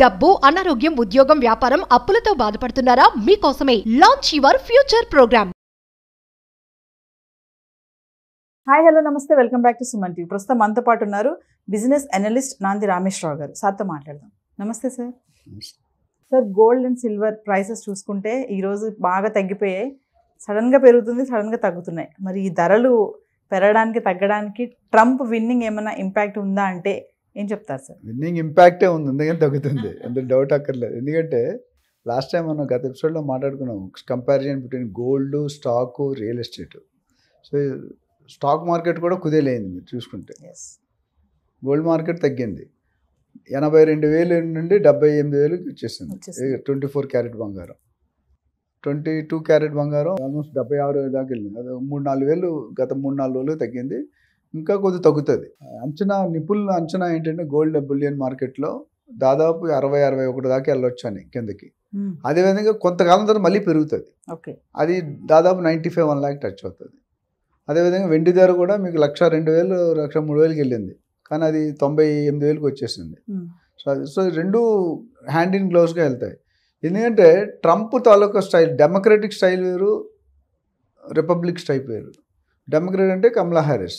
డబ్బు, అనారోగ్యం, ఉద్యోగం, వ్యాపారం, అప్పులతో బాధపడుతున్నారా? మీకోసమే launch your future programme. Hi hello నమస్తే, welcome back to Suman TV. ప్రస్తుతం మనతో పాటు ఉన్నారు బిజినెస్ అనలిస్ట్ నాంది రామేశ్వరరావు గారు. సార్తో మాట్లాడదాం. నమస్తే sir. Sir, gold and silver prices చూసుకుంటే ఈరోజు బాగా తగ్గిపోయాయి. సడన్గా పెరుగుతుంది, సడన్గా తగ్గుతున్నాయి. మరి ఈ ధరలు పెరగడానికి తగ్గడానికి ట్రంప్ విన్నింగ్ ఏమైనా ఇంపాక్ట్ ఉందా అంటే ఏం చెప్తారు సార్? విన్నింగ్ ఇంపాక్టే ఉంది, ఎందుకంటే తగ్గుతుంది, అందులో డౌట్ అక్కర్లేదు. ఎందుకంటే లాస్ట్ టైం మనం గత ఎపిసోడ్లో మాట్లాడుకున్నాం comparison between gold, stock, real estate. So stock market కూడా కుదేలేయింది. మీరు చూసుకుంటే గోల్డ్ మార్కెట్ తగ్గింది, 82,000 నుండి 78,000కి వచ్చేసింది. 24 క్యారెట్ బంగారం, 22 క్యారెట్ బంగారం ఆల్మోస్ట్ 76,000 దాకా వెళ్ళింది. అది 3-4 వేలు గత 3-4 రోజులు తగ్గింది. ఇంకా కొద్దిగా తగ్గుతుంది. నిపుణుల అంచనా ఏంటంటే గోల్డ్ బులియన్ మార్కెట్లో దాదాపు 60-61 దాకా వెళ్ళొచ్చు అని కిందకి. అదేవిధంగా కొంతకాలం తర్వాత మళ్ళీ పెరుగుతుంది. అది దాదాపు 95-1 లాక్ టచ్ అవుతుంది. అదేవిధంగా వెండి ధర కూడా మీకు 1,02,000, 1,03,000కి వెళ్ళింది, కానీ అది 98,000కి వచ్చేసింది. సో రెండు హ్యాండ్ ఇన్ గ్లోవ్స్గా వెళ్తాయి. ఎందుకంటే ట్రంప్ తాలూకా స్టైల్ డెమోక్రటిక్ స్టైల్ వేరు, రిపబ్లిక్ స్టైల్ వేరు. డెమోక్రట్ అంటే కమలా హ్యారిస్.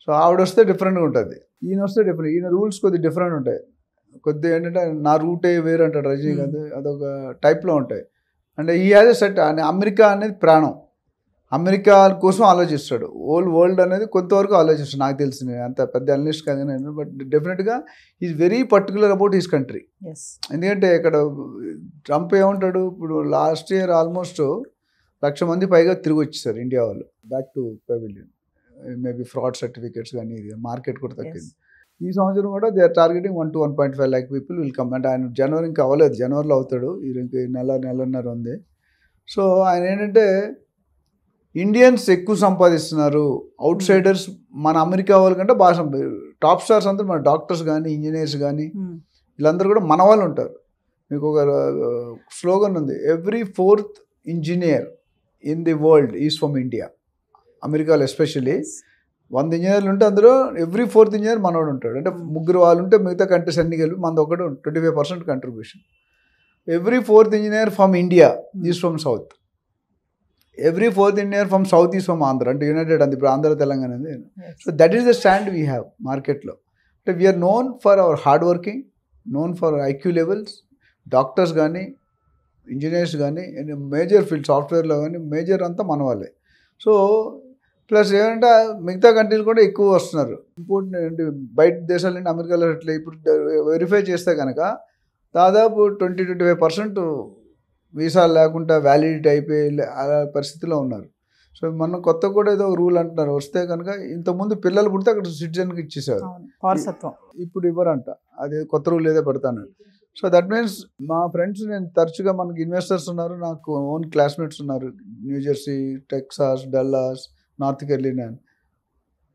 సో ఆవిడ వస్తే డిఫరెంట్గా ఉంటుంది, ఈయన వస్తే డిఫరెంట్. ఈయన రూల్స్ కొద్దిగా డిఫరెంట్ ఉంటాయి. కొద్దిగా ఏంటంటే నా రూటే వేరు అంటాడు రజనీకాంత్, అదొక టైప్లో ఉంటాయి. అంటే ఈ హ్యాజ్ ఎ సెట్. అమెరికా అనేది ప్రాణం, అమెరికా కోసం ఆలోచిస్తాడు. వరల్డ్ అనేది కొంతవరకు ఆలోచిస్తాడు. నాకు తెలిసింది, అంత పెద్ద అనలిస్ట్ కాదు నేను, బట్ డెఫినెట్గా is very particular about his country. ఎందుకంటే ఇక్కడ ట్రంప్ ఏమంటాడు, ఇప్పుడు లాస్ట్ ఇయర్ ఆల్మోస్ట్ 1,00,000 మంది పైగా తిరిగి వచ్చేసారు ఇండియా వాళ్ళు back to pavilion. Maybe fraud certificates కానీ ఇది మార్కెట్ కూడా తగ్గింది. ఈ సంవత్సరం కూడా they are targeting 1 to 1.5 lakh people will come. అంటే ఆయన జనవరి ఇంకా అవ్వలేదు, జనవరిలో అవుతాడు, ఇంక నెలన్నర ఉంది. సో ఆయన ఏంటంటే ఇండియన్స్ ఎక్కువ సంపాదిస్తున్నారు, అవుట్ సైడర్స్ మన అమెరికా వాళ్ళకంటే బాగా టాప్ స్టార్స్ అంతా మన డాక్టర్స్ కానీ ఇంజనీర్స్ కానీ వీళ్ళందరూ కూడా మన వాళ్ళు ఉంటారు. మీకు ఒక స్లోగన్ ఉంది, every 4th engineer in the world is from India. అమెరికాలో ఎస్పెషల్లీ 100 ఇంజనీర్లు ఉంటే అందులో ఎవ్రీ 4th ఇంజనీర్ మనోడు ఉంటాడు. అంటే 3 వాళ్ళు ఉంటే మిగతా కంట్రీస్ అన్ని కలిపి మనది ఒకటి 25% contribution. Every 4th engineer from India is from south. Every 4th engineer from south is from Andhra. అంటే యునైటెడ్ అంది, ఇప్పుడు ఆంధ్ర తెలంగాణ ఉంది. So that is the stand we have మార్కెట్లో. అంటే we are known for our hard working, known for IQ levels. Doctors కానీ engineers కానీ major field సాఫ్ట్వేర్లో కానీ మేజర్ అంతా మన వాళ్ళే. సో ప్లస్ ఏమంటే మిగతా కంట్రీలు కూడా ఎక్కువ వస్తున్నారు. ఇంపోర్ట్ బయట దేశాల నుండి అమెరికాలో అట్లా ఇప్పుడు వెరిఫై చేస్తే కనుక దాదాపు 20-25% వీసాలు లేకుండా వ్యాలిడిటీ అయిపోయి అలా పరిస్థితిలో ఉన్నారు. సో మనం కొత్త కూడా ఏదో రూల్ అంటున్నారు, వస్తే కనుక ఇంతకుముందు పిల్లలు పుడితే అక్కడ సిటిజన్కి ఇచ్చేసారు, ఇప్పుడు ఇవ్వరంట. అది కొత్త రూల్ ఏదో పెడతాను. సో దట్ మీన్స్ మా ఫ్రెండ్స్, నేను తరచుగా మనకి ఇన్వెస్టర్స్ ఉన్నారు, నాకు ఓన్ క్లాస్మేట్స్ ఉన్నారు, New Jersey, Texas, Dallas, north Carolina.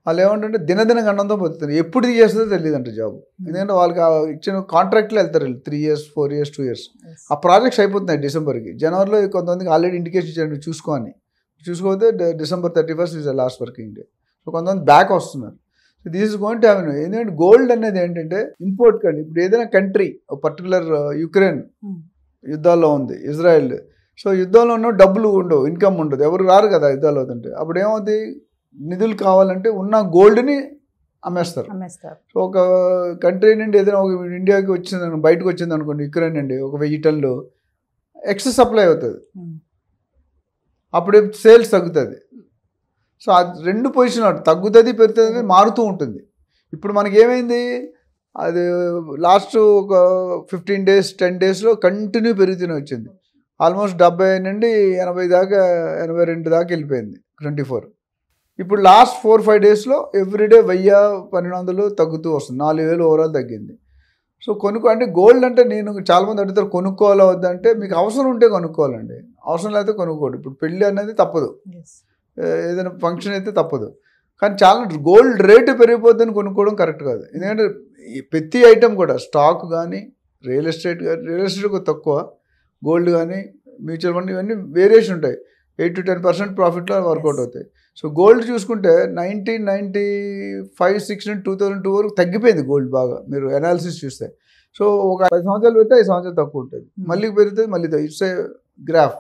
వాళ్ళు ఏమంటే దినదిన గండంతో పోతుంది, ఎప్పుడు చేస్తుందో తెలియదంట జాబ్. ఎందుకంటే వాళ్ళకి ఇచ్చిన కాంట్రాక్ట్లో వెళ్తారు 3 years, 4 years, 2 years. ఆ ప్రాజెక్ట్స్ అయిపోతున్నాయి డిసెంబర్కి. జనవరిలో కొంతమందికి ఆల్రెడీ ఇండికేషన్ ఇచ్చారు చూసుకోని, చూసుకోకపోతే December 31st is the last working day. So కొంతమంది బ్యాక్ వస్తున్నారు. So this is going to have. ఎందుకంటే గోల్డ్ అనేది ఏంటంటే ఇంపోర్ట్ కండి. ఇప్పుడు ఏదైనా కంట్రీ పర్టికులర్ యుక్రెయిన్ యుద్ధాల్లో ఉంది, ఇజ్రాయెల్. సో యుద్ధంలో ఉన్న డబ్బులు ఉండవు, ఇన్కమ్ ఉండదు, ఎవరు రారు కదా యుద్ధాలు అవుతుంటే. అప్పుడు ఏమవుతుంది, నిధులు కావాలంటే ఉన్న గోల్డ్ని అమ్మేస్తారు. సో ఒక కంట్రీ నుండి ఏదైనా ఒక ఇండియాకి వచ్చింది, బయటకు వచ్చింది అనుకోండి, యుక్రెయిన్ నుండి ఒక 1000 టన్నులు ఎక్సెస్ సప్లై అవుతుంది, అప్పుడు సేల్స్ తగ్గుతుంది. సో అది 2 పొజిషన్ తగ్గుతుంది, పెరుగుతుంది, మారుతూ ఉంటుంది. ఇప్పుడు మనకి ఏమైంది, అది లాస్ట్ ఒక 15 days 10 daysలో కంటిన్యూ పెరుగుతూనే వచ్చింది. ఆల్మోస్ట్ 70 నుండి 80 దాకా, 82 దాకా వెళ్ళిపోయింది 24. ఇప్పుడు లాస్ట్ 4-5 daysలో ఎవ్రీడే 1000-1200 తగ్గుతూ వస్తుంది, 4,000 ఓవరాల్ తగ్గింది. సో అంటే గోల్డ్ అంటే నేను చాలామంది అడుగుతారు కొనుక్కోవాలా వద్దంటే, మీకు అవసరం ఉంటే కొనుక్కోవాలండి, అవసరం లేకపోతే కొనుక్కోడు. ఇప్పుడు పెళ్ళి అనేది తప్పదు, ఏదైనా ఫంక్షన్ అయితే తప్పదు, కానీ చాలా గోల్డ్ రేటు పెరిగిపోద్దని కొనుక్కోవడం కరెక్ట్ కాదు. ఎందుకంటే ప్రతి ఐటెం కూడా స్టాక్ కానీ రియల్ ఎస్టేట్ తక్కువ, గోల్డ్ కానీ మ్యూచువల్ ఫండ్ ఇవన్నీ వేరియేషన్ ఉంటాయి. 8 to 10% ప్రాఫిట్లో వర్కౌట్ అవుతాయి. సో గోల్డ్ చూసుకుంటే 1995, 2002 వరకు తగ్గిపోయింది గోల్డ్ బాగా, మీరు అనాలిసిస్ చూస్తే. సో ఒక 10 సంవత్సరాలు పెడితే 5 సంవత్సరాలు తక్కువ ఉంటుంది, మళ్ళీ పెరుగుతుంది, మళ్ళీ it's a graph.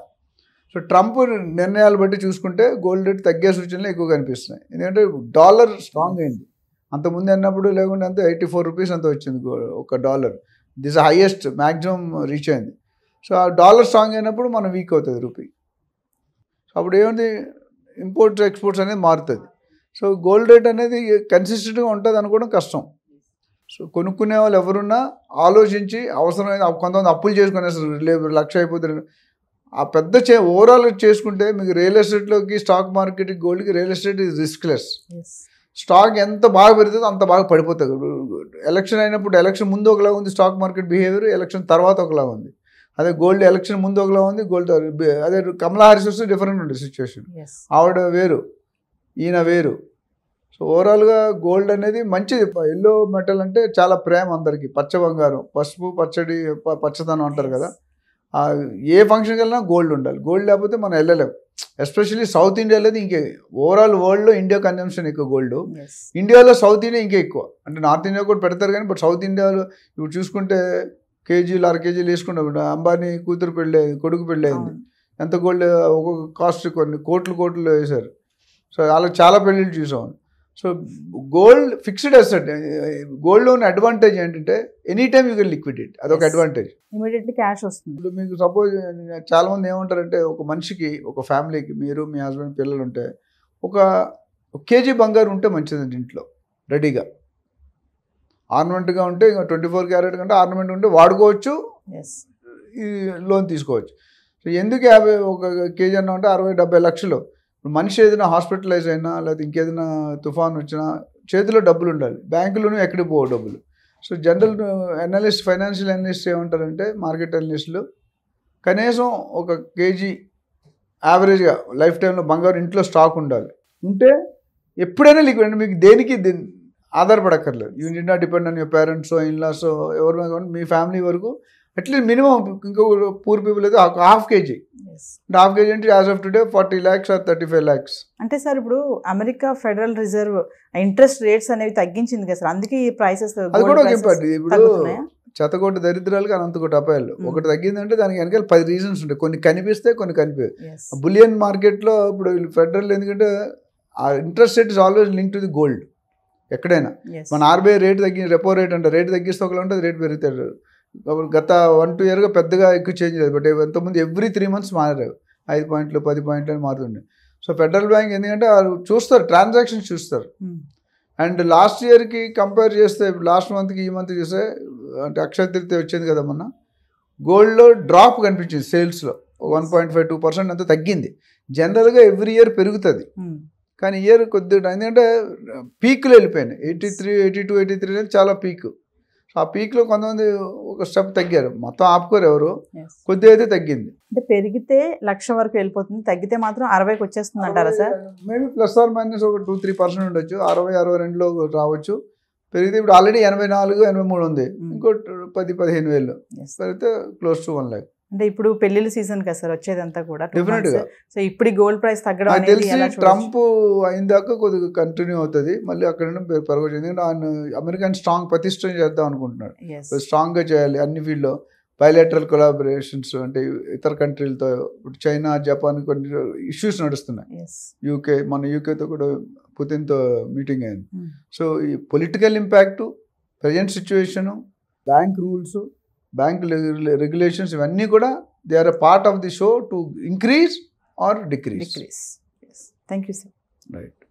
So Trump నిర్ణయాలు బట్టి చూసుకుంటే గోల్డ్ రేట్ తగ్గే సూచనలు ఎక్కువ కనిపిస్తున్నాయి. ఎందుకంటే డాలర్ స్ట్రాంగ్ అయింది. అంతకుముందు అన్నప్పుడు లేకుండా అంతా 84 రూపీస్ అంత వచ్చింది ఒక dollar. This highest maximum reach అయింది. సో ఆ డాలర్ స్ట్రాంగ్ అయినప్పుడు మనం వీక్ అవుతుంది రూపీ. సో అప్పుడు ఏముంది, ఇంపోర్ట్స్ ఎక్స్పోర్ట్స్ అనేది మారుతుంది. సో గోల్డ్ రేట్ అనేది కన్సిస్టెంట్గా ఉంటుంది అనుకోవడం కష్టం. సో కొనుక్కునే వాళ్ళు ఎవరున్నా ఆలోచించి అవసరమైన, కొంతమంది అప్పులు చేసుకునేస్తారు, లేదు 1,00,000 అయిపోతుంది. ఆ పెద్ద ఓవరాల్ చేసుకుంటే మీకు రియల్ ఎస్టేట్లోకి, స్టాక్ మార్కెట్కి, గోల్డ్కి, real estate is riskless. Stock ఎంత బాగా పెరుగుతుందో అంత బాగా పడిపోతుంది. ఎలక్షన్ అయినప్పుడు ఎలక్షన్ ముందు ఒకలా ఉంది స్టాక్ మార్కెట్ బిహేవియర్, ఎలక్షన్ తర్వాత ఒకలా ఉంది. అదే గోల్డ్ ఎలక్షన్ ముందు ఒకలా ఉంది, గోల్డ్ అదే కమలా హారిస్ వస్తే డిఫరెంట్ ఉంటుంది సిచ్యువేషన్. ఆవిడ వేరు, ఈయన వేరు. సో ఓవరాల్గా గోల్డ్ అనేది మంచిది. ఎల్లో మెటల్ అంటే చాలా ప్రేమ అందరికీ. పచ్చ బంగారం, పసుపు పచ్చడి, పచ్చదనం అంటారు కదా. ఏ ఫంక్షన్కి వెళ్ళినా గోల్డ్ ఉండాలి. గోల్డ్ లేకపోతే మనం వెళ్ళలేం. ఎస్పెషల్లీ సౌత్ ఇండియాలో ఇంకే, ఓవరాల్ వరల్డ్లో ఇండియా కన్జంప్షన్ ఎక్కువ గోల్డ్. ఇండియాలో సౌత్ ఇండియా ఇంకా ఎక్కువ. అంటే నార్త్ ఇండియా కూడా పెడతారు కానీ, బట్ సౌత్ ఇండియాలో ఇప్పుడు చూసుకుంటే కేజీలు 1/2 కేజీలు వేసుకుంటాం. అంబానీ కూతురు పెళ్ళి, కొడుకు పెళ్ళి అయింది. ఎంత గోల్డ్, ఒక్కొక్క కాస్ట్ కొన్ని కోట్లు వేశారు. సో అలా చాలా పెళ్ళిళ్ళు చూసాం. So gold fixed asset. గోల్డ్లో ఉన్న అడ్వాంటేజ్ ఏంటంటే any time you can liquidate, అదొక అడ్వాంటేజ్. ఇమీడియట్లీ క్యాష్ వస్తుంది. ఇప్పుడు మీకు సపోజ్ చాలా మంది ఏమంటారంటే, ఒక మనిషికి, ఒక ఫ్యామిలీకి, మీరు మీ హస్బెండ్ పిల్లలు ఉంటే ఒక కేజీ బంగారు ఉంటే మంచిదండి ఇంట్లో రెడీగా. ఆర్నమెంట్గా ఉంటే ఇంకా 24 క్యారెట్ కంటే ఆర్నమెంట్ ఉంటే వాడుకోవచ్చు, ఈ లోన్ తీసుకోవచ్చు. సో ఎందుకు 50 ఒక కేజీ అన్నా ఉంటే 60-70 లక్షలు. మనిషి ఏదైనా హాస్పిటలైజ్ అయినా, లేదా ఇంకేదైనా తుఫాన్ వచ్చినా చేతిలో డబ్బులు ఉండాలి. బ్యాంకులోనూ ఎక్కడికి పోవు డబ్బులు. So general analyst, financial analyst ఏమంటారంటే, మార్కెట్ అనలిస్టులు కనీసం ఒక కేజీ యావరేజ్గా లైఫ్ టైంలో బంగారు ఇంట్లో స్టాక్ ఉండాలి. ఉంటే ఎప్పుడైనా లిక్విడ్. అంటే మీకు దేనికి ఆధారపడక్కర్లేదు. You need not depend on your parents, in-laws, ఎవరు, మీ ఫ్యామిలీ వరకు అట్లీస్ట్ మినిమం. ఇంకో పూర్ పీపుల్ అయితే ½ కేజీ. ½ కేజీ అంటే as of today 40 lakhs or 35 lakhs. అంటే సార్ ఇప్పుడు America federal reserve interest rates అనేవి తగ్గించింది కదా సార్, అందుకే ఈ ప్రైసెస్ అది కూడా ఒక ఇంపార్ట్. ఇప్పుడు శతకోటి దరిద్రాలకి అనంతకోటి అపాయాలు. ఒకటి తగ్గిందంటే దానికి వెనకాల 10 రీజన్స్ ఉంటాయి. కొన్ని కనిపిస్తే, కొన్ని కనిపించవు. బులియన్ మార్కెట్లో ఇప్పుడు ఫెడరల్, ఎందుకంటే ఆ interest rate is always link to the gold. ఎక్కడైనా మన ఆర్బీఐ రేట్ రెపో రేట్ అంటే రేట్ తగ్గిస్తే ఒకలా ఉంటుంది, రేట్ పెరుగుతాడు. గత 1-2 years పెద్దగా ఎక్కువ చేంజ్ లేదు. బట్ ఎంతమంది ఎవ్రీ 3 months మారారు. 5 పాయింట్లు 10 పాయింట్లు అని మారుతుండే. సో ఫెడరల్ బ్యాంక్ ఎందుకంటే వాళ్ళు చూస్తారు, ట్రాన్సాక్షన్స్ చూస్తారు. అండ్ లాస్ట్ ఇయర్కి కంపేర్ చేస్తే, లాస్ట్ మంత్కి ఈ మంత్ చూస్తే, అంటే అక్షయ తృతీయ వచ్చింది కదా మొన్న, గోల్డ్లో డ్రాప్ కనిపించింది. సేల్స్లో 1.52% అంతా తగ్గింది. జనరల్గా ఎవ్రీ ఇయర్ పెరుగుతుంది, కానీ ఇయర్ కొద్దిగా ఎందుకంటే పీక్లో వెళ్ళిపోయినాయి. 83, 82, 83 అనేది చాలా పీక్. ఆ పీక్లో కొంతమంది ఒక స్టెప్ తగ్గారు. మొత్తం ఆపుకోరు ఎవరు, కొద్దిగా అయితే తగ్గింది. అంటే పెరిగితే 1,00,000 వరకు వెళ్ళిపోతుంది, తగ్గితే మాత్రం 60కి వచ్చేస్తుంది అంటారా సార్? మేబీ +or- ఒక 2-3% ఉండొచ్చు. 60-62లో రావచ్చు. పెరిగితే ఇప్పుడు ఆల్రెడీ 84-83 ఉంది. ఇంకో 10-15 వేలు పెరిగితే క్లోజ్ టు 1 lakh. అంటే ఇప్పుడు పెళ్లిళ్ళ సీజన్ కదా సార్ వచ్చేదంతా కూడా. డెఫినెట్గా. సో ఇప్పుడు గోల్డ్ ప్రైస్ తగ్గడం అనేది తెలిసి ట్రంప్ అయిన దాకా కొద్దిగా కంటిన్యూ అవుతుంది. మళ్ళీ అక్కడ పెరగచ్చు. ఎందుకంటే ఆయన అమెరికన్ స్ట్రాంగ్ ప్రతిష్టం చేద్దాం అనుకుంటున్నాడు. స్ట్రాంగ్గా చేయాలి అన్ని ఫీల్డ్లో. బయలాటరల్ కొలాబరేషన్స్ అంటే ఇతర కంట్రీలతో, ఇప్పుడు చైనా, జపాన్ కొన్ని ఇష్యూస్ నడుస్తున్నాయి. యూకేతో కూడా పుతిన్తో మీటింగ్ అయింది. సో ఈ political impact, present situation, bank rules, bank regulations, ఇవన్నీ కూడా they are a part of the show to increase or decrease. Thank you sir. Right.